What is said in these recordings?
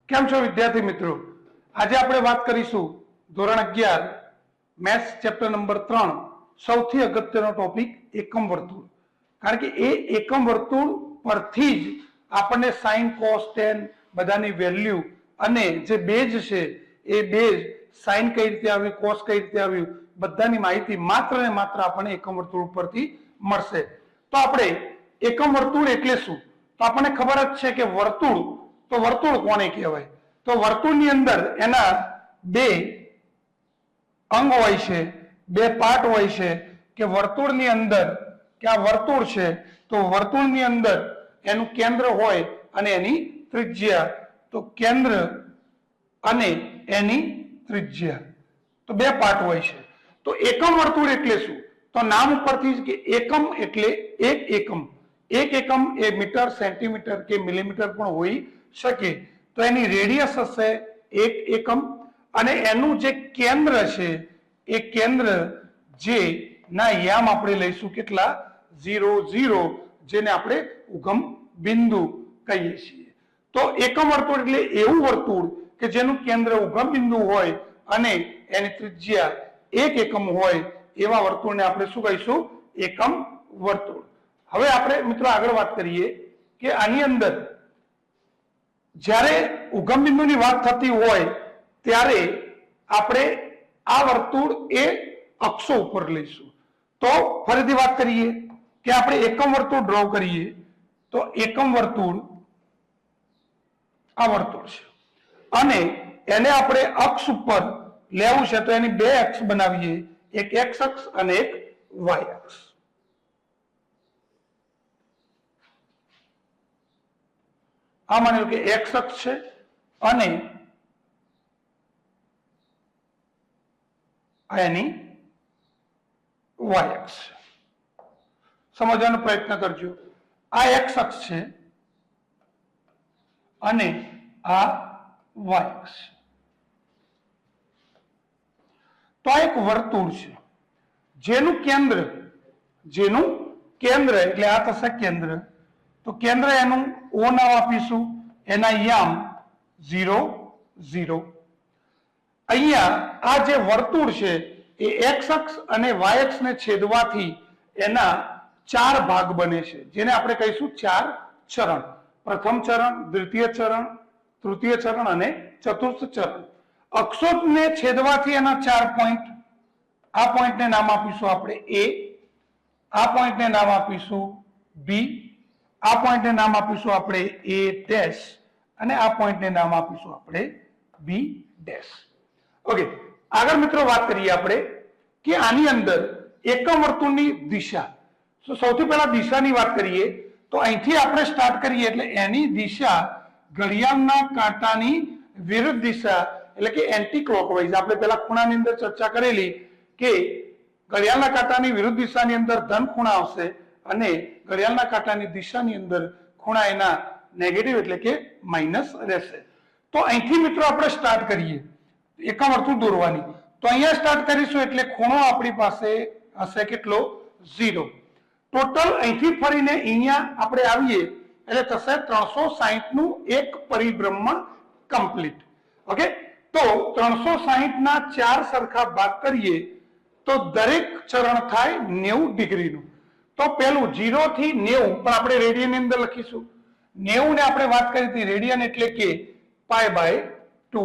કેમ છો વિદ્યાર્થી મિત્રો? આજે આપણે વાત કરીશું ધોરણ 11 મેથ્સ ચેપ્ટર નંબર 3 સૌથી અગત્યનો ટોપિક એકમ વર્તુળ. કારણ કે એ એકમ વર્તુળ પરથી જ આપણને sin cos tan બધાની વેલ્યુ અને જે બેઝ છે એ બેઝ sin કઈ રીતે આવ્યું, cos કઈ રીતે આવ્યું, બધાની માહિતી માત્ર ને માત્ર આપણને એકમ વર્તુળ પરથી મળશે. તો આપણે એકમ વર્તુળ એટલે શું? તો આપણને ખબર જ છે કે વર્તુળ, તો વર્તુળ કોને કહેવાય? તો વર્તુળની અંદર એના બે અંગ હોય છે, બે પાર્ટ હોય છે. કે વર્તુળની અંદર કે આ વર્તુળ છે તો વર્તુળની અંદર એનું કેન્દ્ર હોય અને એની ત્રિજ્યા. તો કેન્દ્ર અને એની ત્રિજ્યા, તો બે પાર્ટ હોય છે. તો એકમ વર્તુળ એટલે શું? તો નામ ઉપરથી જ કે એકમ એટલે એક એકમ. એક એકમ એ મીટર, સેન્ટીમીટર કે મિલીમીટર પણ હોઈ શકે. તો એની રેડિયસ હશે એક એકમ અને એનું જે કેન્દ્ર છે એ કેન્દ્ર જે ના યામ આપણે લઈશું કેટલા? 0 0, જેને આપણે ઉગમ બિંદુ કહીએ છીએ. તો એકમ વર્તુળ એટલે એવું વર્તુળ કે જેનું કેન્દ્ર ઉગમ બિંદુ હોય અને એની ત્રિજ્યા એક એકમ હોય, એવા વર્તુળને આપણે શું કહીશું? એકમ વર્તુળ. હવે આપણે મિત્રો આગળ વાત કરીએ કે આની અંદર જ્યારે ઉગમ બિંદુની વાત થતી હોય ત્યારે આપણે આ વર્તુળ એ અક્ષો ઉપર લઈશું. તો ફરીથી વાત કરીએ કે આપણે એકમ વર્તુળ ડ્રો કરીએ. તો એકમ વર્તુળ આ વર્તુળ છે અને એને આપણે અક્ષ ઉપર લેવું છે. તો એની બે અક્ષ બનાવીએ, એક x અક્ષ અને એક y અક્ષ. આ માની લો કે x અક્ષ છે અને એની y અક્ષ છે. સમજવાનો પ્રયત્ન કરજો. આ x અક્ષ છે અને આ y અક્ષ છે. તો આ એક વર્તુળ છે જેનું કેન્દ્ર એટલે આ થશે કેન્દ્ર. તો કેન્દ્ર એનું O નામ આપીશું, એના યામ 0 0. અહીંયા આ જે વર્તુળ છે એ x અક્ષ અને y અક્ષને છેદવાથી એના 4 ભાગ બને છે, જેને આપણે કહીશું 4 ચરણ. પ્રથમ ચરણ, દ્વિતીય ચરણ, તૃતીય ચરણ અને ચતુર્થ ચરણ. અક્ષોને છેદવાથી એના 4 પોઈન્ટ. આ પોઈન્ટને નામ આપીશું આપણે A, આ પોઈન્ટને નામ આપીશું B, આ પોઈન્ટને નામ આપીશું આપણે A ડેશ અને આ પોઈન્ટને નામ આપીશું આપણે B ડેશ. ઓકે, આગળ મિત્રો વાત કરીએ આપણે કે આની અંદર એકમ વર્તુળની દિશા. તો સૌથી પહેલા દિશાની વાત કરીએ તો અહીંથી આપણે સ્ટાર્ટ કરીએ એટલે એની દિશા ઘડિયાળના કાંટાની વિરુદ્ધ દિશા એટલે કે એન્ટી ક્લોકવાઇઝ. આપણે પહેલા ખૂણાની અંદર ચર્ચા કરેલી કે ઘડિયાળના કાંટાની વિરુદ્ધ દિશાની અંદર ધન ખૂણા આવશે અને ઘડિયાળના કાંટાની દિશાની અંદર ખૂણા એના નેગેટિવ એટલે કે માઇનસ રહેશે. તો અહીંથી મિત્રો આપણે સ્ટાર્ટ કરીએ એકમ વર્તુળ દોરવાની. તો અહીંયા સ્ટાર્ટ કરીશું એટલે ખૂણો આપણી પાસે હશે કેટલો? 0. ટોટલ અહીંથી ફરીને અહીંયા આપણે આવીએ એટલે થશે 360 નું એક પરિભ્રમણ કમ્પ્લીટ. ઓકે, તો 360 ના 4 સરખા ભાગ કરીએ તો દરેક ચરણ થાય 90 ડિગ્રીનું. તો પેલું 0 થી 90 પણ આપણે રેડિયન ની અંદર લખીશું. 90 ને આપણે વાત કરી હતી રેડિયન એટલે કે π/2.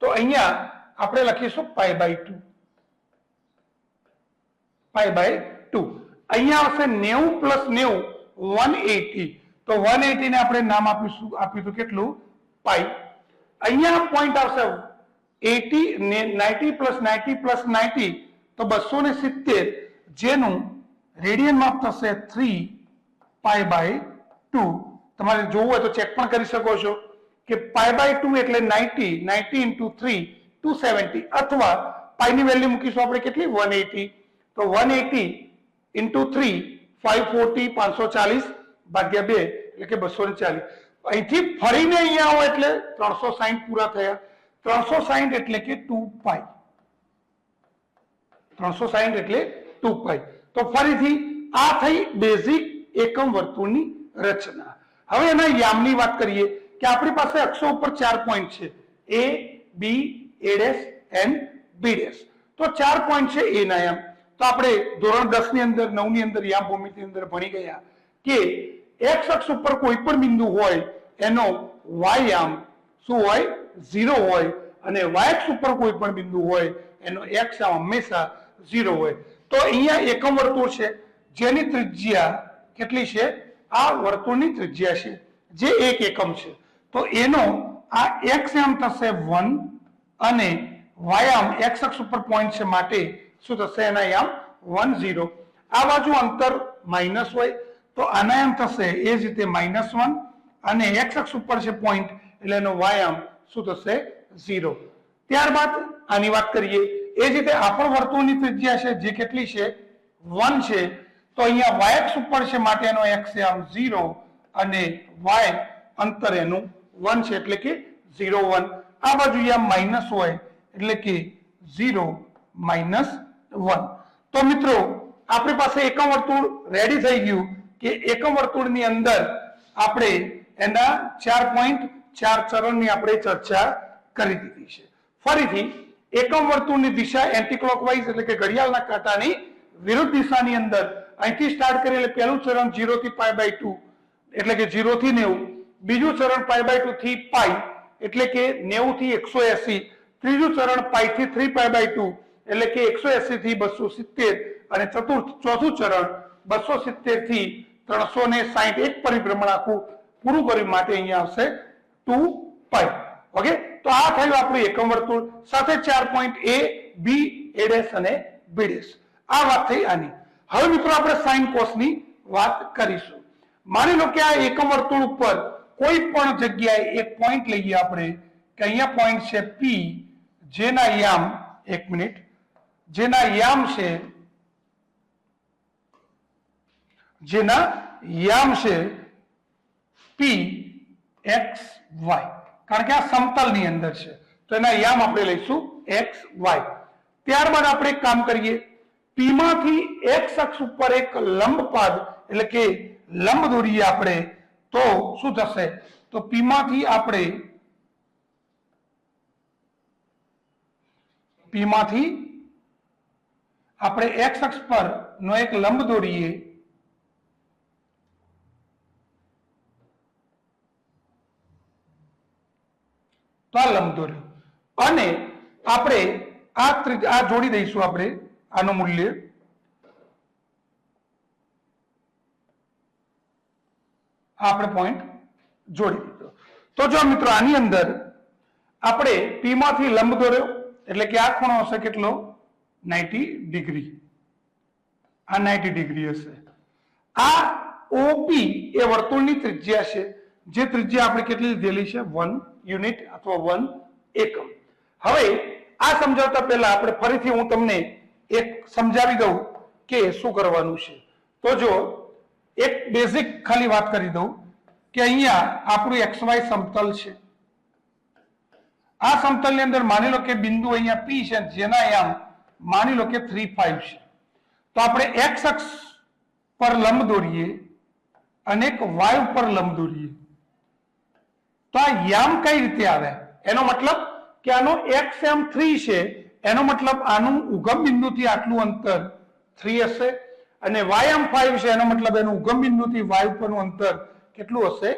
તો અહીંયા આપણે લખીશું π/2. π/2 અહીંયા આવશે 90 + 90 180. તો 180 ને આપણે નામ આપ્યું કેટલું? π. અહીંયા પોઈન્ટ આવશે 80, 90 + 90 + 90 તો 270, જેનું રેડિયન માપ થશે 3π/2. તમારે જોવું હોય તો ચેક પણ કરી શકો છો કે π/2 એટલે 90, 90 × 3 270 અથવા π ની વેલ્યુ મૂકીશું આપણે કેટલી? 180. તો 180 × 3 540 540 ભાગ્યા 2 એટલે કે 240. અહીંથી ફરીને અહીંયા આવો એટલે 360 પૂરા થયા. 360 એટલે કે 2π. 360 એટલે 2π. તો ફરીથી આ થઈ બેઝિક એકમ વર્તુળની રચના. હવે એના યામની વાત કરીએ કે આપણી પાસે અક્ષો ઉપર 4 પોઈન્ટ છે, A, B, A' and B'. તો 4 પોઈન્ટ છે A ના યામ. તો આપણે ધોરણ 10 ની અંદર 9 ની અંદર યામ ભૂમિતિ ની અંદર ભણી ગયા કે x અક્ષ ઉપર કોઈ પણ બિંદુ હોય એનો y યામ શું હોય 0 હોય અને y અક્ષ ઉપર કોઈ પણ બિંદુ હોય એનો x યામ હંમેશા 0 હોય. તો અહીંયા એકમ વર્તુળ છે જેની ત્રિજ્યા કેટલી છે? આ વર્તુળની ત્રિજ્યા છે જે 1 એકમ છે. તો એનો આ x યામ થશે 1 અને y યામ x અક્ષ ઉપર પોઈન્ટ છે માટે શું થશે? એના યામ 1 0. આ બાજુ અંતર માઈનસ હોય તો આના યામ થશે એ જ રીતે -1 અને x અક્ષ ઉપર છે પોઈન્ટ એટલે એનો y યામ શું થશે? 0. ત્યારબાદ આની વાત કરીએ એ જ રીતે આ પણ વર્તુળની ત્રિજ્યા છે જે કેટલી છે? 1 છે. તો અહીંયા y અક્ષ ઉપર છે માટે એનો x યામ 0 અને y અંતર એનું 1 છે એટલે કે 0 1. આ બાજુ યામ માઈનસ હોય એટલે કે 0 -1. તો મિત્રો આપણી પાસે એકમ વર્તુળ રેડી થઈ ગયું કે એકમ વર્તુળની અંદર આપણે એના 4 પોઈન્ટ 4 ચરણની આપણે ચર્ચા કરી દીધી છે. ફરીથી એકમ વર્તુળની દિશા એન્ટી ક્લોકવાઇઝ એટલે કે ઘડિયાળના કાંટાની વિરુદ્ધ દિશાની અંદર અહીંથી સ્ટાર્ટ કરીએ એટલે પહેલું ચરણ 0 થી π/2 એટલે કે 0 થી 90, બીજું ચરણ π/2 થી π એટલે કે 90 થી 180, ત્રીજું ચરણ π થી 3π/2 એટલે કે 180 થી 270 અને ચોથું ચરણ 270 થી 360 એક પરિભ્રમણ આખું પૂરું કર્યું માટે અહીંયા આવશે 2π. ઓકે, તો આ થયું આપણું એકમ વર્તુળ સાથે 4 પોઈન્ટ A, B, A' અને B'. આ વાત થઈ આની. હવે મિત્રો આપણે સાઇન કોસની વાત કરીશું. માની લો કે આ એકમ વર્તુળ ઉપર કોઈ પણ જગ્યાએ એક પોઈન્ટ લઈએ આપણે કે અહીંયા પોઈન્ટ છે P જેના યામ 1 મિનિટ જેના યામ છે P x y કારણ કે આ સમતલની અંદર છે તો એના યામ આપણે લઈશું x y. ત્યારબાદ આપણે એક કામ કરીએ, P માંથી x અક્ષ ઉપર એક લંબપાદ એટલે કે લંબ દોરીએ આપણે તો શું થશે? તો P માંથી આપણે x અક્ષ પર નો એક લંબ દોરીએ તો આ લંબ દોર્યો અને આપણે આ જોડી દઈશું આપણે આનું મૂલ્ય આપણે પોઈન્ટ જોડી દીધો. તો જો મિત્રો આની અંદર આપણે P માંથી લંબ દોર્યો એટલે કે આ ખૂણો હશે કેટલો? 90 ડિગ્રી. આ 90 ડિગ્રી હશે. આ OP એ વર્તુળની ત્રિજ્યા છે જે ત્રિજ્યા આપણે કેટલી લીધેલી છે? 1 યુનિટ અથવા 1 એકમ. હવે આ સમજાવતા પહેલા આપણે ફરીથી હું તમને એક સમજાવી દઉં કે શું કરવાનું છે. તો જો એક બેઝિક ખાલી વાત કરી દઉં કે અહીંયા આપણું XY સમતલ છે. આ સમતલની અંદર માની લો કે બિંદુ અહીંયા P છે જેના યામ માની લો કે 3 5 છે. તો આપણે x અક્ષ પર લંબ દોરીએ અને એક y ઉપર લંબ દોરીએ તો આ યામ કઈ રીતે આવે? એનો મતલબ કે આનો x યામ 3 છે એનો મતલબ આનું ઉગમ બિંદુથી આટલું અંતર 3 હશે અને y યામ 5 છે એનો મતલબ એનું ઉગમ બિંદુથી y ઉપરનું અંતર કેટલું હશે?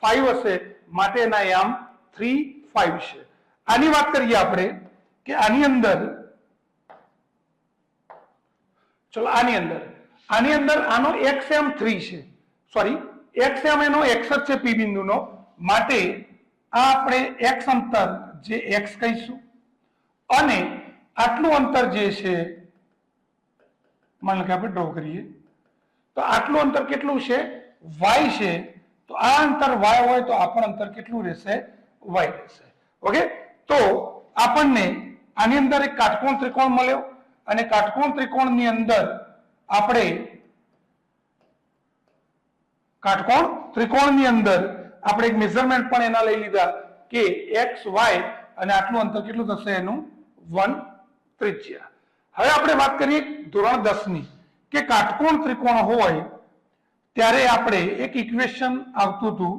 5 હશે માટે એના યામ 3 5 છે. આની વાત કરીએ આપણે કે આની અંદર ચલો આની અંદર આનો x યામ 3 છે, સોરી x યામ એનો x જ છે P બિંદુનો માટે આ આપણે x અંતર જે x કહીશું અને આટલું અંતર જે છે માની લો કે આપણે ડ્રો કરીએ તો આટલું અંતર કેટલું છે? y છે. તો આ અંતર y હોય તો આ પણ અંતર કેટલું રહેશે? y રહેશે. ઓકે, તો આપણને આની અંદર એક કાટકોણ ત્રિકોણ મળ્યો અને કાટકોણ ત્રિકોણની અંદર આપણે એક મેઝરમેન્ટ પણ એના લઈ લીધા કે x y અને આટલું અંતર કેટલું થશે? એનું 1 ત્રિજ્યા. હવે આપણે વાત કરીએ ધોરણ 10 ની કે કાટકોણ ત્રિકોણ હોય ત્યારે આપણે એક ઇક્વેશન આવતું હતું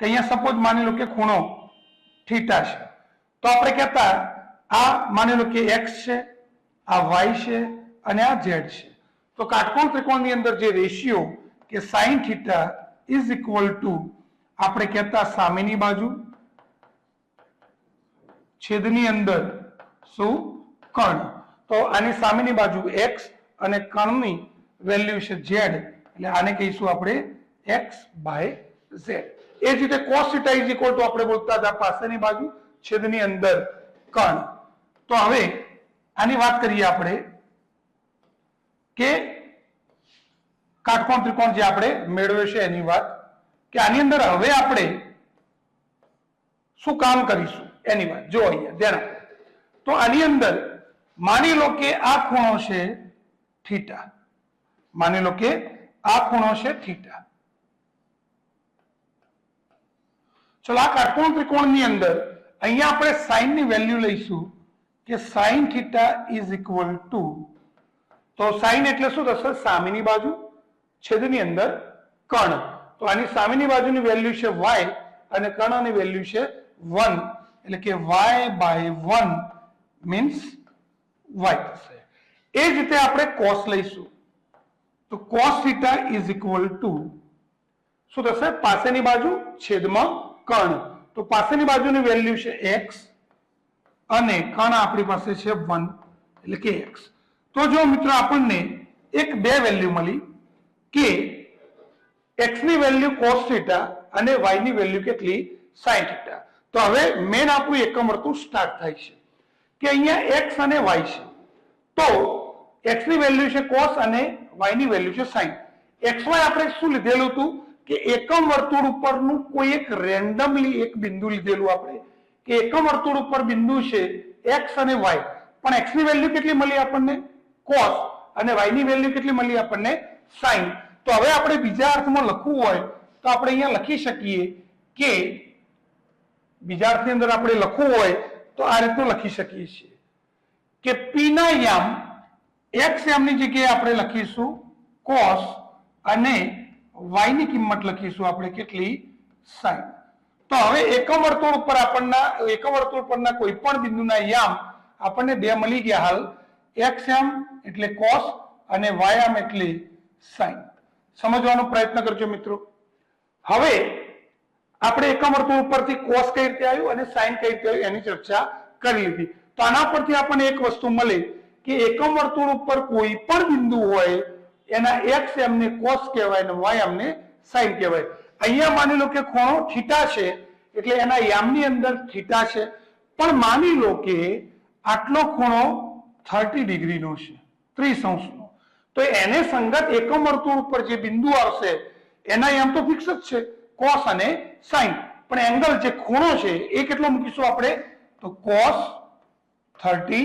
કે અહીંયા સપોઝ માની લો કે ખૂણો થીટા છે, તો આપણે કહેતા આ માની લો કે x છે, આ y છે અને આ z છે. તો કાટકોણ ત્રિકોણની અંદર જે રેશિયો કે sin θ ઇઝ ઇક્વલ ટુ આપણે કહેતા સામેની બાજુ છેદની અંદર શું કર્ણ. તો આની સામેની બાજુ x અને કર્ણની વેલ્યુ છે z, એટલે આને કહીશું આપણે x/z. એ જ રીતે cos θ ઇઝ ઇક્વલ ટુ આપણે બોલતા હતા પાસેની બાજુ છેદની અંદર કર્ણ. તો હવે આની વાત કરીએ આપણે કે કાટકોણ ત્રિકોણ જે આપણે મેળવ્યો છે એની વાત, કે આની અંદર હવે આપણે શું કામ કરીશું એની વાત જો અહીંયા ધ્યાન આપો. તો આની અંદર માની લો કે આ ખૂણો છે થીટા, માની લો કે આ ખૂણો છે થીટા. ચલો આ કાટકોણ ત્રિકોણની અંદર અહીંયા આપણે sin ની વેલ્યુ લઈશું કે sin θ ઇઝ ઇક્વલ ટુ, તો sin એટલે શું થશે સામેની બાજુ છેદની અંદર કર્ણ. તો આની સામેની બાજુની વેલ્યુ છે y અને કર્ણની વેલ્યુ છે 1, એટલે કે y/1 મીન્સ y થશે. એ જ રીતે આપણે cos લઈશું, તો cos θ ઇઝ ઇક્વલ ટુ શું થશે પાસેની બાજુ છેદમાં કર્ણ. તો પાસેની બાજુની વેલ્યુ છે x અને કર્ણ આપણી પાસે છે 1, એટલે કે x. તો જો મિત્રો આપણને એક બે વેલ્યુ મળી કે x ની વેલ્યુ cos θ અને y ની વેલ્યુ કેટલી sin θ. તો હવે મેન આપણું એકમ વર્તુળ સ્ટાર્ટ થાય છે કે અહીંયા x અને y છે, તો x ની વેલ્યુ છે cos અને y ની વેલ્યુ છે sin. xy આપણે શું લીધેલું હતું કે એકમ વર્તુળ ઉપરનું કોઈ એક રેન્ડમલી એક બિંદુ લીધેલું આપણે કે એકમ વર્તુળ ઉપર બિંદુ છે x અને y, પણ x ની વેલ્યુ કેટલી મળી આપણને cos અને y ની વેલ્યુ કેટલી મળી આપણને sin. તો હવે આપણે બીજા અર્થમાં લખવું હોય તો આપણે અહીંયા લખી શકીએ કે બીજા અર્થની અંદર આપણે લખવું હોય તો આ રીતનું લખી શકીએ છીએ કે p ના યામ x યામની જગ્યાએ આપણે લખીશું cos અને y ની કિંમત લખીશું આપણે કેટલી sin. તો હવે એકમ વર્તુળ ઉપર પરના કોઈ પણ બિંદુના યામ આપણને બે મળી ગયા. હાલ x યામ એટલે cos અને y યામ એટલે sin. સમજવાનો પ્રયત્ન કરજો મિત્રો. હવે આપણે એકમ વર્તુળ ઉપરથી cos કઈ રીતે આવ્યું અને sin કઈ રીતે આવ્યું એની ચર્ચા કરી લીધી. તો આના પરથી આપણને એક વસ્તુ મળે કે એકમ વર્તુળ ઉપર કોઈ પણ બિંદુ હોય એના x એમને cos કહેવાય અને y એમને sin કહેવાય. અહીંયા માની લો કે ખૂણો થીટા છે એટલે એના યામની અંદર થીટા છે, પણ માની લો કે આટલો ખૂણો 30 ડિગ્રીનો છે, 30 અંશનો, તો એને સંગત એકમ વર્તુળ ઉપર જે બિંદુ આવશે એના યામ તો ફિક્સ જ છે cos અને sin, પણ એંગલ જે ખૂણો છે એ કેટલો મૂકીશું આપણે તો cos 30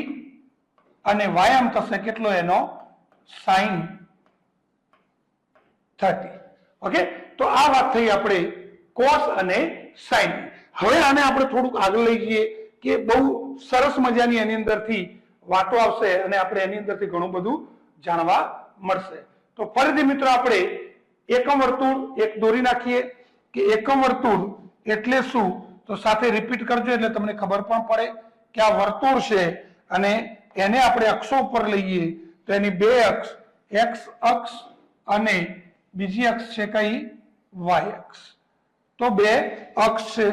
અને y આમ થશે કેટલો એનો sin 30. ઓકે, તો આ વાત થઈ આપણે cos અને sin. હવે આને આપણે થોડુંક આગળ લઈ જઈએ કે બહુ સરસ મજાની એની અંદરથી વાતો આવશે અને આપણે એની અંદરથી ઘણું બધું જાણવા મળશે. તો ફરીથી મિત્રો આપણે એકમ વર્તુળ એક દોરી નાખીએ કે એકમ વર્તુળ એટલે શું, તો સાથે રિપીટ કરજો એટલે તમને ખબર પણ પડે કે આ વર્તુળ છે અને એને આપણે અક્ષો ઉપર લઈએ તો એની બે અક્ષ x અક્ષ અને બીજી અક્ષ છે કઈ y અક્ષ. તો બે અક્ષ છે,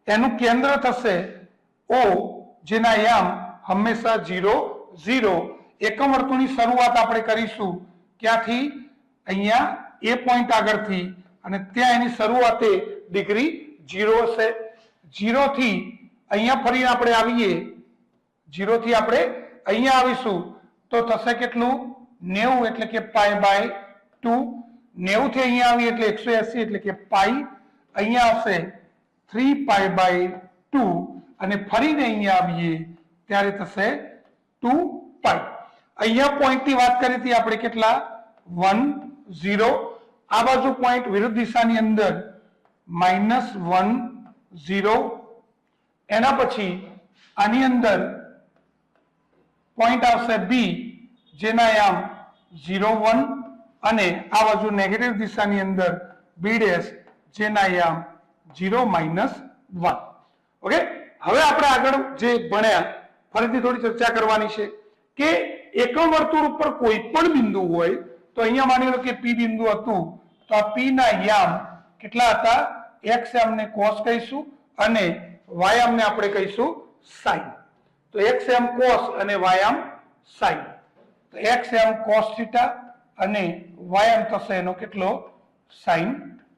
એનું કેન્દ્ર થશે O જેના યામ હંમેશા 0 0. એકમ વર્તુળની શરૂઆત આપણે કરીશું ક્યાંથી, અહીંયા એ પોઈન્ટ આગળથી, અને ત્યાં એની શરૂઆતે ડિગ્રી 0 હશે. 0 થી અહીંયા ફરી આપણે આવીએ, 0 થી આપણે અહીંયા આવીશું તો થશે કેટલું 90 એટલે કે π/2. 90 થી અહીંયા આવીએ એટલે 180 એટલે કે પાઈ, અહીંયા આવશે 3π/2 અને ફરીને અહીંયા આવીએ ત્યારે થશે 2π. અહીંયા પોઈન્ટ ની વાત કરી હતી આપણે કેટલા 1 0. આ બાજુ પોઈન્ટ વિરુદ્ધ દિશાની અંદર -1 0. એના પછી આની અંદર પોઈન્ટ આવશે B જેના યામ 0 1 અને આ બાજુ નેગેટિવ દિશાની અંદર B' જેના યામ 0 માઇનસ 1. ઓકે, હવે આપણે આગળ જે ભણ્યા ફરીથી થોડી ચર્ચા કરવાની છે કે એકમ વર્તુળ ઉપર કોઈ પણ બિંદુ હોય તો અહીંયા માની લો કે P બિંદુ હતું તો આ P ના યામ કેટલા હતા? x યામને cos કહીશું અને y યામને આપણે કહીશું sin. તો x યામ cos અને y યામ sin. તો x યામ cos થીટા અને y યામ થશે એનો કેટલો? sin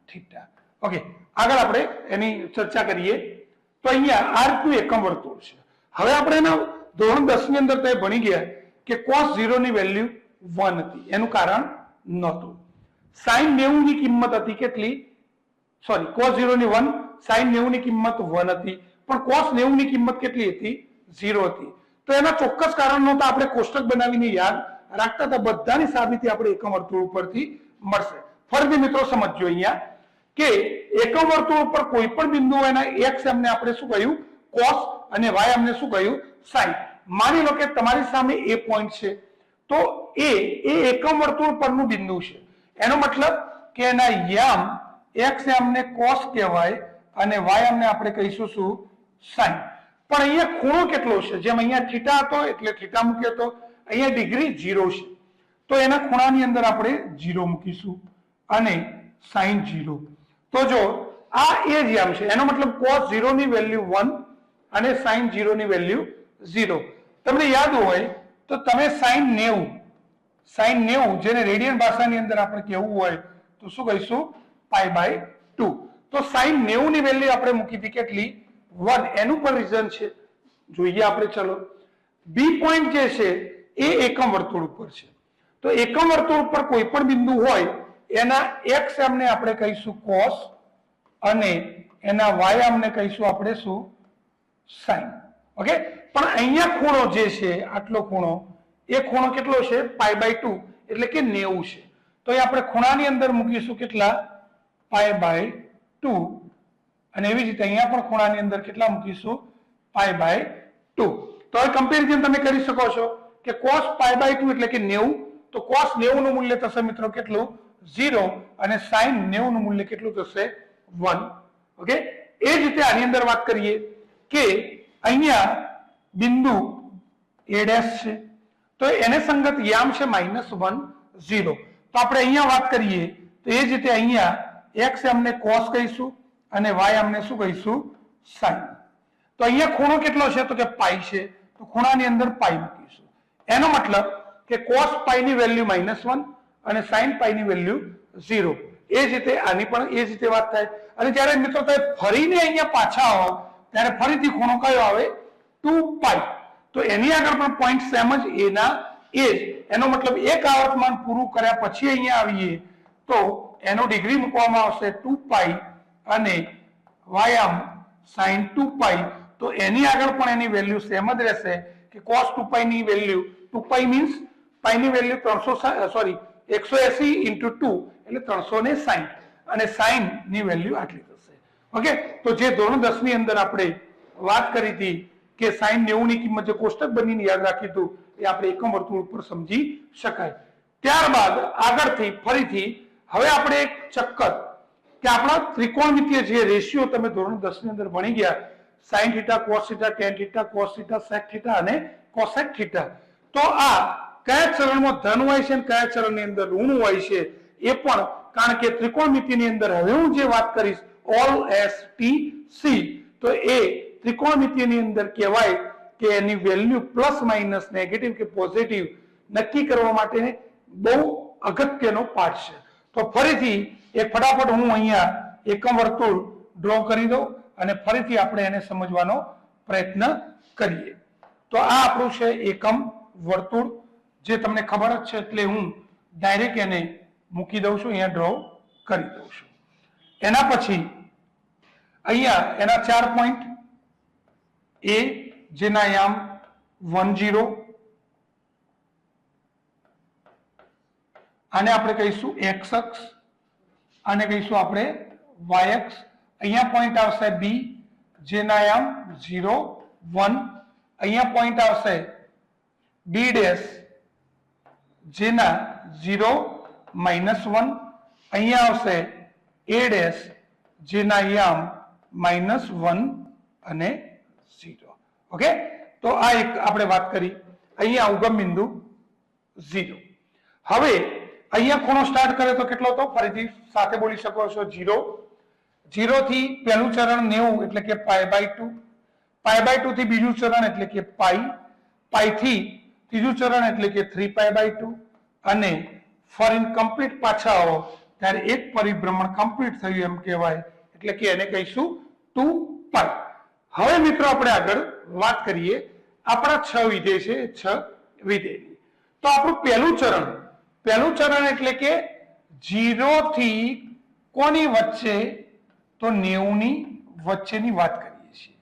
theta. ઓકે, આગળ આપણે એની ચર્ચા કરીએ. તો અહીંયા R2 એકમ વર્તુળ છે. હવે આપણે એના ધોરણ 10 ની અંદર તો ભણી ગયા કે cos 0 ની વેલ્યુ 1 હતી, એનું કારણ નહોતું. sin 90 ની કિંમત હતી કેટલી? સોરી, cos 0 ની 1, sin 90 ની કિંમત 1 હતી, પણ cos 90 ની કિંમત કેટલી હતી? 0 હતી. તો એના ચોક્કસ કારણ નહોતા, આપણે કોષ્ટક બનાવીને યાદ રાખતા હતા. બધાની સાબિતી આપણે એકમ વર્તુળ ઉપરથી મળશે. ફરીથી મિત્રો સમજજો અહીંયા કે એકમ વર્તુળ ઉપર કોઈ પણ બિંદુ હોય એના x એમને આપણે શું કહ્યું? cos અને y એમને શું કહ્યું? sin. માની લો કે તમારી સામે a પોઈન્ટ છે તો a એ એકમ વર્તુળ પરનું બિંદુ છે. એનો મતલબ કે એના યામ x એમને cos કહેવાય અને y એમને આપણે કહીશું શું? sin. પણ અહીંયા ખૂણો કેટલો છે? જેમ અહીંયા થીટા હતો એટલે થીટા મૂક્યો તો અહીંયા ડિગ્રી 0 છે તો એના ખૂણાની અંદર આપણે 0 મૂકીશું અને sin 0. તો જો આ એ જ યામ છે, એનો મતલબ cos 0 ની વેલ્યુ 1 અને sin 0 ની વેલ્યુ 0. તમને યાદ હોય તો તમે sin 90 જેને રેડિયન ભાષાની અંદર આપણે કહેવું હોય તો શું કહીશું? π/2. તો sin 90 ની વેલ્યુ આપણે મૂકી હતી કેટલી? 1. એનું પણ રીઝન છે, જોઈએ આપણે. ચલો, બી પોઈન્ટ જે છે એ એકમ વર્તુળ ઉપર છે. તો એકમ વર્તુળ ઉપર કોઈ પણ બિંદુ હોય એના x એમને આપણે કહીશું cos અને એના y એમને કહીશું આપણે શું? sin. ઓકે, પણ અહીંયા ખૂણો જે છે આટલો ખૂણો, એ ખૂણો કેટલો છે? π/2 એટલે કે 90 છે. તો એ આપણે ખૂણાની અંદર મૂકીશું કેટલા? π/2. અને એવી જ રીતે અહીંયા પણ ખૂણાની અંદર કેટલા મૂકીશું? π/2. તો હવે કમ્પેરિઝન તમે કરી શકો છો કે cos π/2 એટલે કે 90, તો cos 90 નું મૂલ્ય થશે મિત્રો કેટલું? 0 અને sin 90 નું મૂલ્ય કેટલું થશે? 1. ઓકે, એ જ રીતે આની અંદર વાત કરીએ કે અહીંયા બિંદુ a' છે તો એને સંગત યામ છે -1 0. તો આપણે અહીંયા વાત કરીએ તો એ જ રીતે અહીંયા x એમને cos કહીશું અને y એમને શું કહીશું? sin. તો અહીંયા ખૂણો કેટલો છે તો કે પાઈ છે, તો ખૂણાની અંદર પાઈ મૂકીશું. એનો મતલબ કે cos પાઈ ની વેલ્યુ -1 અને sin પાઈ ની વેલ્યુ 0. એ જ રીતે આની પણ એ જ રીતે વાત થાય. અને જ્યારે મિત્રો તમે ફરીને અહીંયા પાછા આવો ત્યારે ફરીથી ખૂણો કયો આવે? 2π. તો એની આગળ પણ પોઈન્ટ સેમ જ એના એ જ. એનો મતલબ એક આવર્તમાન પૂરું કર્યા પછી અહીંયા આવીએ તો એનો ડિગ્રી મૂકવામાં આવશે 2π અને y sin 2π. તો એની આગળ પણ એની વેલ્યુ સેમ જ રહેશે કે cos 2π ની વેલ્યુ 2π મીન્સ પાઈ ની વેલ્યુ 180 × 2 એટલે 360 અને sin ની વેલ્યુ આટલી થશે. ઓકે, તો જે ધોરણ 10 ની અંદર આપણે વાત કરી હતી કે sin 90 ની કિંમત જે કોષ્ટક બનીને યાદ રાખી હતું એ આપણે એકમ વર્તુળ ઉપર સમજી શકાય. ત્યારબાદ આગળથી ફરીથી હવે આપણે એક ચક્કર કે આપણા ત્રિકોણમિતિય જે રેશિયો તમે ધોરણ 10 ની અંદર ભણી ગયા, sin θ, cos θ, tan θ, cos θ, sec θ અને cosec θ. તો આ કયા ચરણમાં ધન હોય છે અને કયા ચરણની અંદર ઋણ હોય છે એ પણ, કારણ કે ત્રિકોણમિતિની અંદર હવે હું જે વાત કરીશ ઓલ STC, તો એ ત્રિકોણમિતિની અંદર કહેવાય કે એની વેલ્યુ પ્લસ માઇનસ નેગેટિવ કે પોઝિટિવ નક્કી કરવા માટે બહુ અગત્યનો પાઠ છે. તો ફરીથી એક ફટાફટ હું અહીંયા એકમ વર્તુળ ડ્રો કરી દઉં અને ફરીથી આપણે એને સમજવાનો પ્રયત્ન કરીએ. તો આ આપણું છે એકમ વર્તુળ, જે તમને ખબર જ છે એટલે હું ડાયરેક્ટ એને મૂકી દઉં છું, અહીંયા ડ્રો કરી દઉં છું. એના પછી અહીંયા એના 4 પોઈન્ટ એ જેના યામ 1 0, આને આપણે કહીશું x અક્ષ, આને કહીશું આપણે y અક્ષ. અહીંયા પોઈન્ટ આવશે b જેના યામ 0 1, અહીંયા પોઈન્ટ આવશે b' જેના 0 -1, અહીંયા આવશે a' જેના યામ -1 અને 0. ઓકે, તો આ એક આપણે વાત કરી. અહીંયા ઉગમ બિંદુ 0. હવે અહીંયા ખૂણો સ્ટાર્ટ કરે તો કેટલો હતો? ફરીથી સાથે બોલી શકો છો 0. 0 થી પહેલું ચરણ 90 એટલે કે π/2. π/2 થી બીજું ચરણ એટલે કે π. π થી ત્રીજું ચરણ એટલે કે 3π/2 અને ફરીને કમ્પ્લીટ પાછા આવો ત્યારે એક પરિભ્રમણ કમ્પ્લીટ થયું એમ કહેવાય, એટલે કે એને કહીશું 2π. હવે મિત્રો આપણે આગળ વાત કરીએ આપણા 6 વિધેય છે, 6 વિધેયની. તો આપણું પહેલું ચરણ એટલે કે 0 થી કોની વચ્ચે? તો 90 ની વચ્ચેની વાત કરીએ છીએ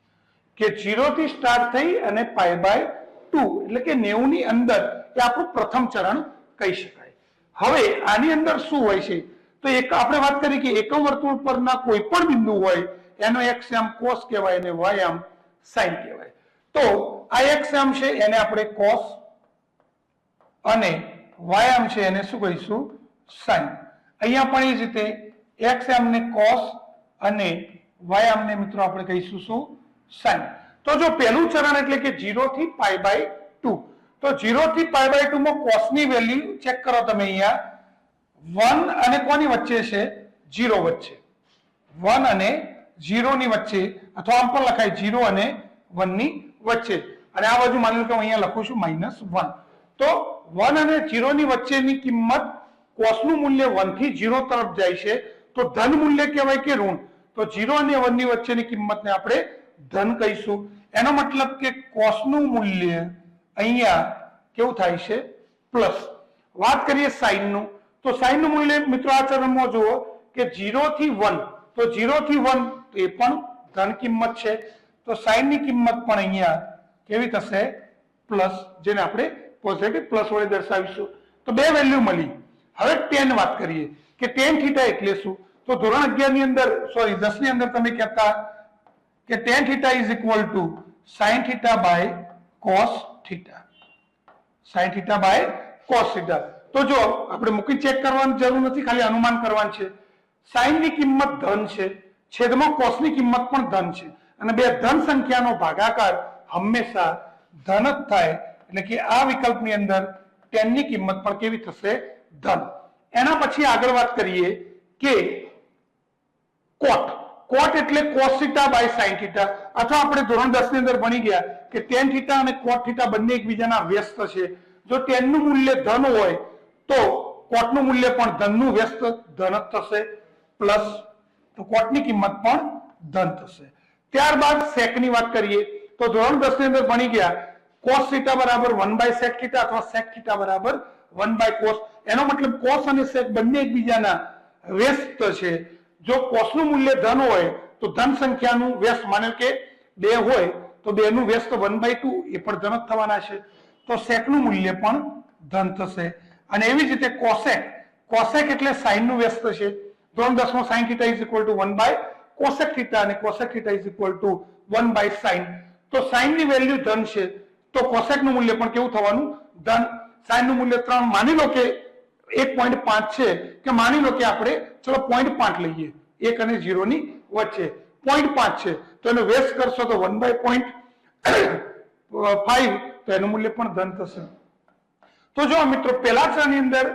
કે 0 થી સ્ટાર્ટ થઈ અને π/2 એટલે કે 90 ની અંદર એ આપણું પ્રથમ ચરણ કહી શકાય. હવે આની અંદર શું હોય છે? તો એક આપણે વાત કરી કે એકમ વર્તુળ પરના કોઈ પણ બિંદુ હોય એનો x આમ cos કહેવાય અને y આમ sin કહેવાય. તો આ x આમ છે એને આપણે cos અને y આમ છે એને શું કહીશું? sin. અહીંયા પણ એ જ રીતે x આમને cos અને y આમને મિત્રો આપણે કહીશું શું? sin. તો જો પહેલું ચરણ એટલે કે 0 થી π/2, તો 0 થી π/2 માં cos ની વેલ્યુ ચેક કરો તમે. અહીંયા 1 અને કોની વચ્ચે છે? 0 વચ્ચે. 1 અને 0 ની વચ્ચે, અથવા આમ પણ લખાય 0 અને 1 ની વચ્ચે. અને આ બાજુ માની લો કે અહીંયા લખું છું -1. તો 1 અને 0 ની વચ્ચેની કિંમત cos નું મૂલ્ય 1 થી 0 તરફ જાય છે તો ધન મૂલ્ય કહેવાય કે ઋણ? તો 0 અને 1 ની વચ્ચેની કિંમતને આપણે ધન કહીશું. એનો મતલબ કે cos નું મૂલ્ય અહીંયા કેવું થાય છે? પ્લસ. વાત કરીએ sin નું, તો sin નું મૂલ્ય મિત્રો આ ચરણમાં જુઓ કે 0 થી 1, તો 0 થી 1 તો એ પણ ધન કિંમત છે. તો sin ની કિંમત પણ અહીંયા કેવી થશે? પ્લસ, જેને આપણે પોઝિટિવ પ્લસ વડે દર્શાવીશું. તો બે વેલ્યુ મળી. હવે tan વાત કરીએ કે tan θ એટલે શું? તો ધોરણ 11 ની અંદર, સોરી 10 ની અંદર તમે કહેતા કે tan θ = sin θ / cos θ. sin θ / cos θ. તો જો આપણે મૂકી ચેક કરવાની જરૂર નથી, ખાલી અનુમાન કરવાનું છે. sin ની કિંમત ધન છે, છેદમાં cos ની કિંમત પણ ધન છે, અને બે ધન સંખ્યાનો ભાગાકાર હંમેશા ધન જ થાય. એટલે કે આ વિકલ્પની અંદર tan ની કિંમત પણ કેવી થશે? ધન. એના પછી આગળ વાત કરીએ કે cot. cot એટલે cos θ / sin θ, અથવા આપણે ધોરણ 10 ની અંદર ભણી ગયા કે tan θ અને cot θ બંને એકબીજાના વ્યસ્ત છે. જો tan નું મૂલ્ય ધન હોય તો cot નું મૂલ્ય પણ ધનનું વ્યસ્ત ધન જ થશે, પ્લસ. તો cot ની કિંમત પણ ધન થશે. ત્યારબાદ sec ની વાત કરીએ તો ધોરણ 10 ની અંદર ભણી ગયા cos θ = 1/sec θ અથવા sec θ = 1/cos. એનો મતલબ cos અને sec બંને એકબીજાના વ્યસ્ત છે. જો cos નું મૂલ્ય ધન હોય તો ધન સંખ્યાનું વ્યસ્ત, માનો કે 2 હોય તો 2 નું વ્યસ્ત 1/2 એ પણ ધન જ થવાના છે. તો sec નું મૂલ્ય પણ ધન થશે. અને એવી જ રીતે cosec એટલે sin નું વ્યસ્ત છે. ધોરણ 10 માં sin θ = 1/cosec θ અને cosec θ = 1/sin. તો sin ની વેલ્યુ ધન છે તો cosec નું મૂલ્ય પણ કેવું થવાનું? ધન. sin નું મૂલ્ય 3 માની લો કે 1.5 છે, કે માની લો કે આપણે ચલો 0.5 લઈએ, 1 અને 0 ની વચ્ચે 0.5 છે, તો એનો વ્યસ્ત કરશો તો 1/5, તો એનું મૂલ્ય પણ ધન થશે. તો જો મિત્રો પહેલા ચરણની અંદર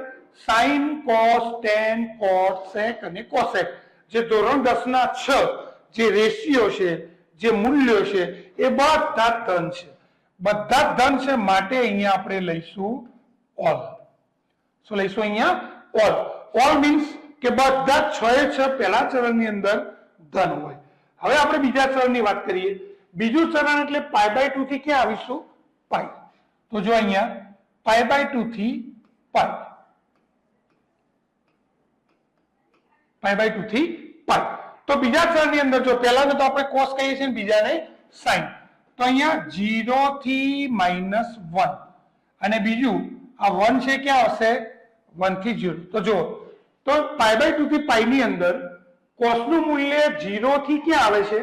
sin, cos, tan, cot, sec અને cosec જે ધોરણ 10 ના 6 જે રેશિયો છે, જે મૂલ્યો છે એ બધા ધન છે. બધા ધન છે માટે અહીંયા આપણે લઈશું all. શું લઈશું અહીંયા? all. all means કે બધા 6 પહેલા ચરણની અંદર ધન હોય. હવે આપણે બીજા ચરણની વાત કરીએ. બીજું ચરણ એટલે π/2 થી ક્યાં આવીશું? π. તો જો અહીંયા π/2 થી π. π/2 થી π. તો બીજા ચરણની અંદર જો પહેલાને તો આપણે cos કહીએ છીએ, બીજાને sin. તો અહીંયા 0 થી -1 અને બીજું આ 1 છે ક્યાં હશે? 1 થી 0. તો જો તો π/2 થી π ની અંદર cos નું મૂલ્ય 0 થી ક્યાં આવે છે?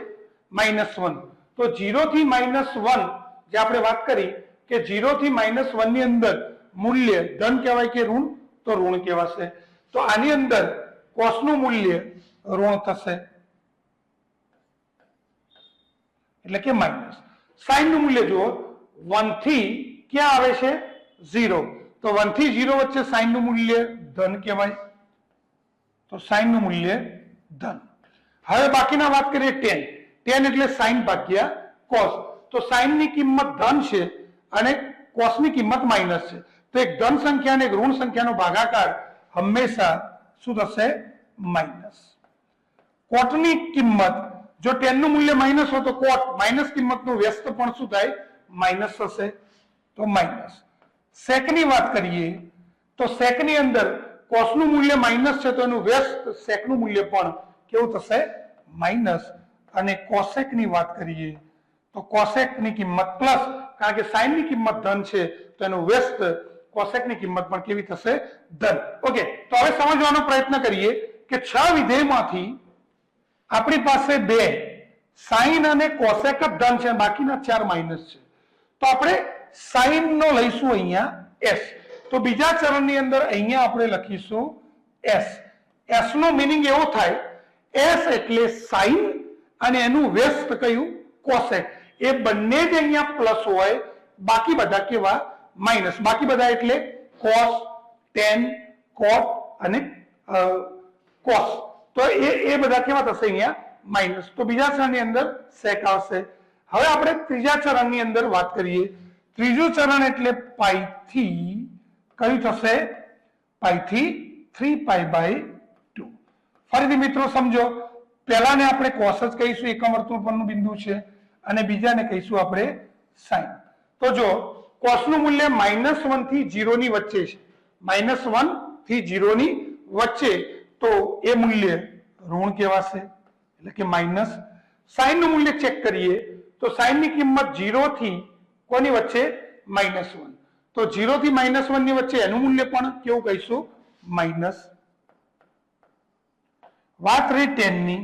-1. તો 0 થી -1 જે આપણે વાત કરી કે 0 થી -1 ની અંદર મૂલ્ય ધન કહેવાય કે ઋણ? તો ઋણ કહેવાશે. તો આની અંદર cos નું મૂલ્ય ઋણ થશે. એટલે કે માઇનસ. સાઈન નું મૂલ્ય જુઓ 1 થી ક્યાં આવે છે 0, તો 1 થી 0 વચ્ચે સાઈન નું મૂલ્ય ધન કહેવાય, તો સાઈન નું મૂલ્ય ધન. હવે બાકીના વાત કરીએ tan. tan એટલે સાઈન ભાગ્યા કોસ, તો સાઈન ની કિંમત ધન છે અને કોસ ની કિંમત માઇનસ છે, તો એક ધન સંખ્યા અને એક ઋણ સંખ્યાનો ભાગાકાર હંમેશા શું થશે માઇનસ. કોટ ની કિંમત જો tan નું મૂલ્ય માઇનસ હોય તો કોટ માઇનસ કિંમતનું વ્યસ્ત પણ શું થાય માઇનસ થશે, તો માઇનસ. સેક ની વાત કરીએ તો સેક ની અંદર કોસ નું મૂલ્ય માઇનસ છે તો એનું વ્યસ્ત સેક નું મૂલ્ય પણ કેવું થશે માઇનસ. અને કોસેક ની વાત કરીએ તો કોસેક ની કિંમત પ્લસ, કારણ કે સાઈન ની કિંમત ધન છે તો એનું વ્યસ્ત કોસેક ની કિંમત પણ કેવી થશે ધન. ઓકે, તો હવે સમજવાનો પ્રયત્ન કરીએ કે 6 વિધેયમાંથી આપણી પાસે 2 સાઈન અને કોસેક જ ધન છે, બાકીના 4 માઇનસ છે, તો આપણે સાઈન નો લઈશું અહીંયા s. તો બીજા ચરણની અંદર અહીંયા આપણે લખીશું s. s નો મીનિંગ એવો થાય s એટલે સાઈન અને એનું વ્યસ્ત કયું કોસેક. એ બંને જ અહીંયા પ્લસ હોય, બાકી બધા કેવા માઇનસ. બાકી બધા એટલે કોસ, tan, કોટ અને કોસ, તો એ બધા કેવા થશે અહીંયા માઇનસ. તો બીજા ચરણની અંદર સેક આવશે. હવે આપણે ત્રીજા ચરણની અંદર વાત કરીએ. ત્રીજું ચરણ એટલે પાઈ થી કયું થશે પાઈ થી 3π/2. ફરીથી મિત્રો સમજો, પહેલાને આપણે કોસ જ કહીશું, એકમ વર્તુળ પરનું બિંદુ છે, અને બીજાને કહીશું આપણે સાઈન. તો જો કોસ નું મૂલ્ય -1 થી 0 ની વચ્ચે છે, -1 થી 0 ની વચ્ચે, તો એ મૂલ્ય ઋણ કહેવાશે એટલે કે માઇનસ. સાઈન નું મૂલ્ય ચેક કરીએ તો સાઈન ની કિંમત 0 થી કોની વચ્ચે -1, તો 0 થી -1 ની વચ્ચે એનું મૂલ્ય પણ કેવું કહીશું માઇનસ. વાત રહી tan ની.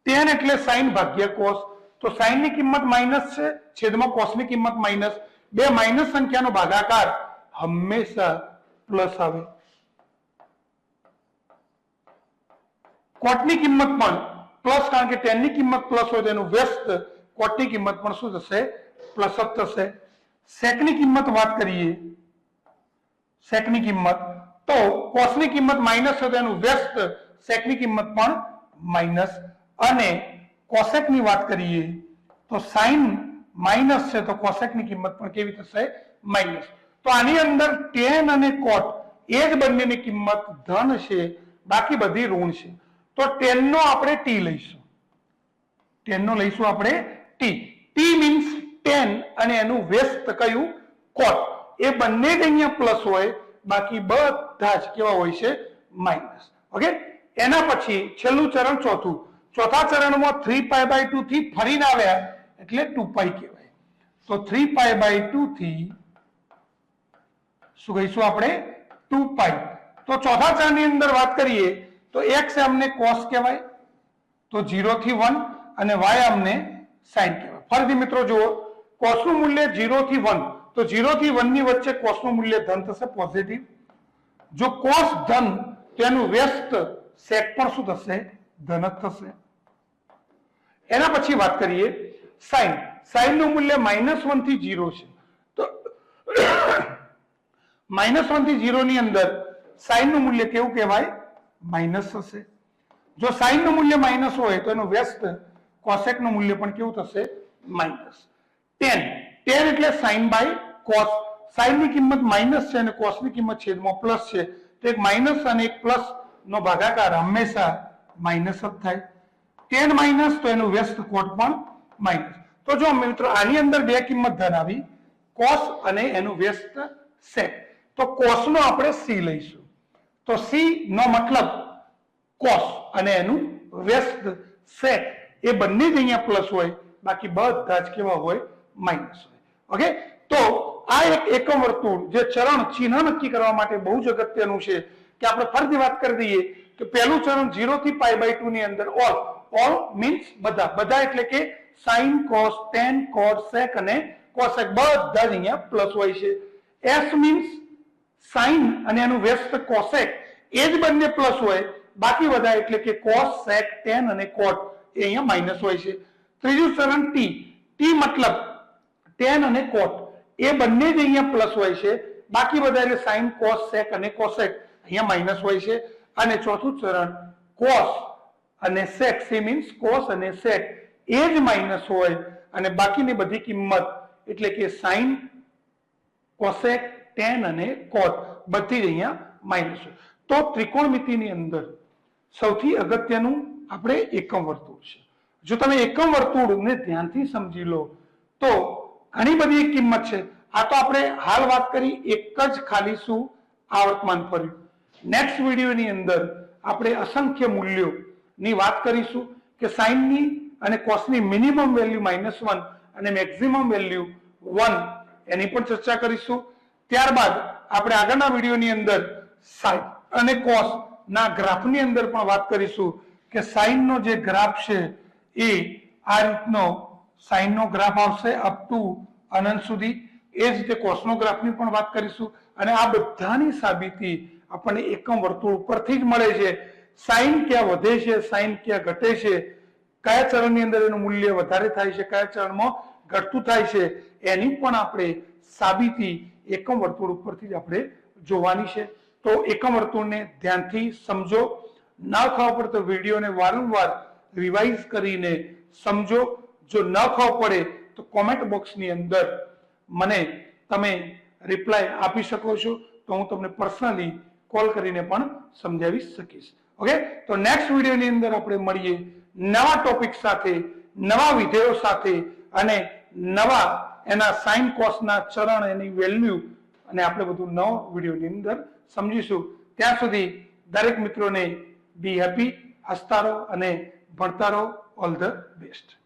tan એટલે સાઈન ભાગ્યા કોસ, તો સાઈન ની કિંમત માઇનસ છે, છેદમાં કોસ ની કિંમત માઇનસ. બે માઇનસ સંખ્યાનો ભાગાકાર હંમેશા પ્લસ આવે. કોટ ની કિંમત પણ પ્લસ, કારણ કે tan ની કિંમત પ્લસ હોય તો એનું વ્યસ્ત કોટ ની કિંમત પણ શું થશે પ્લસ જ થશે. સેક ની કિંમત વાત કરીએ, સેક ની કિંમત તો કોસ ની કિંમત માઇનસ હોય તો એનું વ્યસ્ત સેક ની કિંમત પણ માઇનસ. અને કોસેક ની વાત કરીએ તો સાઈન માઇનસ છે તો કોસેક ની કિંમત પણ કેવી થશે માઇનસ. તો આની અંદર tan અને કોટ એ જ બંનેની કિંમત ધન છે, બાકી બધી ઋણ છે. તો tan નો આપણે t લઈશું, tan નો લઈશું આપણે t. t મીન્સ tan અને એનું વ્યસ્ત કયું કોટ. એ બંને જ અહીંયા પ્લસ હોય, બાકી બધા જ કેવા હોય છે માઇનસ. ઓકે, એના પછી છેલ્લું ચરણ ચોથું. ચોથા ચરણમાં 3π/2 થી ફરીને આવ્યા એટલે 2π કહેવાય. તો 3π/2 થી શું કહીશું આપણે 2π. તો ચોથા ચરણની અંદર વાત કરીએ તો x અમને cos કહેવાય, તો 0 થી 1, અને y અમને sin કહેવાય. ફરીથી મિત્રો જુઓ, cos નું મૂલ્ય 0 થી 1, તો 0 થી 1 ની વચ્ચે cos નું મૂલ્ય ધન થશે, પોઝિટિવ. જો cos ધન તો એનું વ્યસ્ત sec પણ શું થશે ધન જ થશે. એના પછી વાત કરીએ sin. sin નું મૂલ્ય -1 થી 0 છે, તો -1 થી 0 ની અંદર sin નું મૂલ્ય કેવું કહેવાય માઇનસ થશે. જો sin નું મૂલ્ય માઇનસ હોય તો એનું વ્યસ્ત cosec નું મૂલ્ય પણ કેવું થશે માઇનસ. tan. tan એટલે sin by cos. sin ની કિંમત માઇનસ છે અને cos ની કિંમત છેદમાં પ્લસ છે, તો એક માઇનસ અને એક પ્લસ નો ભાગાકાર હંમેશા માઇનસ જ થાય. tan માઇનસ તો એનું વ્યસ્ત કોટ પણ માઇનસ. તો જો મિત્રો આની અંદર બે કિંમત ધન આવી, cos અને એનું વ્યસ્ત sec, તો cos નો આપણે c લઈશું. તો c નો મતલબ cos અને એનું વ્યસ્ત sec, એ બંને જ અહીંયા પ્લસ હોય, બાકી બધા જ કેવા હોય માઇનસ હોય. ઓકે, તો આ એક એકમ વર્તુળ જે ચરણ ચિહ્ન નક્કી કરવા માટે બહુ જ અગત્યનું છે કે આપણે ફરીથી વાત કરી દઈએ કે પહેલું ચરણ 0 થી π/2 ની અંદર all મીન્સ બધા એટલે કે sin, cos, tan, cot, sec અને cosec બધા જ અહીંયા પ્લસ હોય છે. s મીન્સ sin અને એનું વ્યસ્ત cosec, એ જ બંને પ્લસ હોય, બાકી બધા એટલે કે cos, sec, tan અને cot એ અહીંયા માઇનસ હોય છે. ત્રીજું ચરણ ટી. ટી મતલબ ટેન અને કોટ, એ બંને જ અહીંયા પ્લસ હોય છે, બાકી બધા એટલે સાઇન, કોસ, સેક અને કોસેક અહીંયા માઇનસ હોય છે. અને ચોથું ચરણ કોસ અને સેક, સી મીન્સ કોસ અને સેક એ જ માઇનસ હોય, અને બાકીની બધી કિંમત એટલે કે સાઇન, કોસેક, ટેન અને કોટ બધી જ અહીંયા માઇનસ હોય. તો ત્રિકોણમિતિની અંદર સૌથી અગત્યનું આપણે એકમ વર્તુળ છે. જો તમે એકમ વર્તુળને ધ્યાનથી સમજી લો તો ઘણી બધી કિંમત છે. આ તો આપણે હાલ વાત કરી એક જ ખાલી શું આવર્તમાન ફર્યું. નેક્સ્ટ વિડીયોની અંદર આપણે અસંખ્ય મૂલ્યોની વાત કરીશું કે સાઇનની અને કોસની મિનિમમ વેલ્યુ -1 અને મેક્સિમમ વેલ્યુ 1 એની પણ ચર્ચા કરીશું. ત્યારબાદ આપણે આગળના વિડીયોની અંદર સાઇન અને કોસ ના ગ્રાફની અંદર પણ વાત કરીશું કે સાઇનનો જે ગ્રાફ છે એ આ રીતનો સાઇનનો ગ્રાફ આવશે અપ ટુ અનંત સુધી. એ જ રીતે કોસનો ગ્રાફની પણ વાત કરીશું, અને આ બધાની સાબિતી આપણને એકમ વર્તુળ ઉપરથી જ મળે છે. સાઇન ક્યાં વધે છે, સાઇન ક્યાં ઘટે છે, કયા ચરણની અંદર એનું મૂલ્ય વધારે થાય છે, કયા ચરણમાં ઘટતું થાય છે, એની પણ આપણે સાબિતી એકમ વર્તુળ ઉપરથી જ આપણે જોવાની છે. તો એકમ વર્તુળને ધ્યાનથી સમજો. ના ખબર પડે તો વિડીયોને વારંવાર રિવાઇઝ કરીને સમજો. જો ન ખબર પડે તો કોમેન્ટ બોક્સની અંદર મને તમે રિપ્લાય આપી શકો છો, તો હું તમને પર્સનલી કોલ કરીને પણ સમજાવી શકીશ. ઓકે, તો નેક્સ્ટ વિડીયોની અંદર આપણે મળીએ નવા ટોપિક સાથે, નવા વિધેયો સાથે, અને નવા એના સાઇન કોસના ચરણ, એની વેલ્યુ, અને આપણે બધું નવો વિડીયોની અંદર સમજીશું. ત્યાં સુધી દરેક મિત્રોને બી હેપી, હસતા રહો અને ભણતા રહો. All the best.